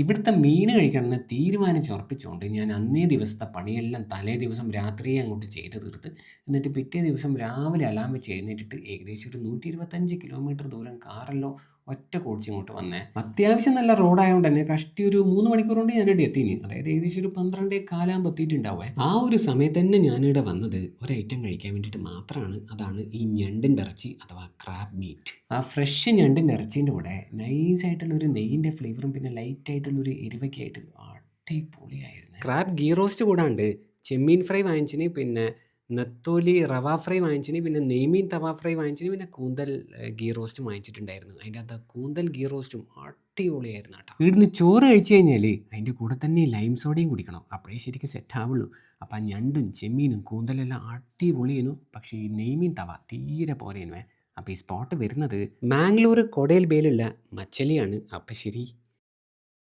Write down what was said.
ഇവിടുത്തെ മീന് കഴിക്കണമെന്ന് തീരുമാനിച്ചുറപ്പിച്ചുകൊണ്ട് ഞാൻ അന്നേ ദിവസത്തെ പണിയെല്ലാം തലേ ദിവസം രാത്രിയെ അങ്ങോട്ട് ചെയ്ത് തീർത്ത്, എന്നിട്ട് പിറ്റേ ദിവസം രാവിലെ അലാം വെച്ച് എഴുന്നേറ്റിട്ട് ഏകദേശം ഒരു 125 കിലോമീറ്റർ ദൂരം കാറെല്ലോ ഒറ്റ ഓടിച്ചിങ്ങോട്ട് വന്നേ. അത്യാവശ്യം നല്ല റോഡായോണ്ട് തന്നെ കഷ്ടി ഒരു 3 മണിക്കൂർ കൊണ്ട് ഞാനിവിടെ എത്തീന്. അതായത് ഏകദേശം ഒരു 12:15 ആകുമ്പോൾ എത്തിയിട്ടുണ്ടാവേ. ആ ഒരു സമയത്ത് തന്നെ ഞാനിവിടെ വന്നത് ഒരു ഐറ്റം കഴിക്കാൻ വേണ്ടിയിട്ട് മാത്രമാണ്. അതാണ് ഈ ഞണ്ടിൻ്റെ ഇറച്ചി അഥവാ ക്രാബ് മീറ്റ്. ആ ഫ്രഷ് ഞണ്ടിൻ്റെ ഇറച്ചീൻ്റെ കൂടെ നൈസായിട്ടുള്ള ഒരു നെയ്യിൻ്റെ ഫ്ലേവറും പിന്നെ ലൈറ്റായിട്ടുള്ള ഒരു എരിവൊക്കെ ആയിട്ട് അടിപൊളിയായിരുന്നു. ക്രാബ് ഗീ റോസ്റ്റ് കൂടാണ്ട് ചെമ്മീൻ ഫ്രൈ വാങ്ങിച്ചിന്, പിന്നെ നെത്തോലി റവ ഫ്രൈ വാങ്ങിച്ചിന്, പിന്നെ നെയ്മീൻ തവ ഫ്രൈ വാങ്ങിച്ചിന്, പിന്നെ കൂന്തൽ ഗീ റോസ്റ്റും വാങ്ങിച്ചിട്ടുണ്ടായിരുന്നു. അതിൻ്റെ അകത്ത് കൂന്തൽ ഗീ റോസ്റ്റും അടിപൊളിയായിരുന്നു കേട്ടോ. ഇവിടുന്ന് ചോറ് കഴിച്ചു കഴിഞ്ഞാൽ അതിൻ്റെ കൂടെ തന്നെ ലൈം സോഡയും കുടിക്കണം, അപ്പോഴേ ശരിക്കും സെറ്റ് ആവുള്ളൂ. അപ്പം ആ ഞണ്ടും ചെമ്മീനും കൂന്തലെല്ലാം അടിപൊളിയേനു. പക്ഷേ ഈ നെയ്മീൻ തവ തീരെ പോരേനുവേ. അപ്പോൾ ഈ സ്പോട്ട് വരുന്നത് മാംഗ്ലൂർ കൊടൈൽ ബേയിലുള്ള മച്ചലിയാണ്. അപ്പം ശരി.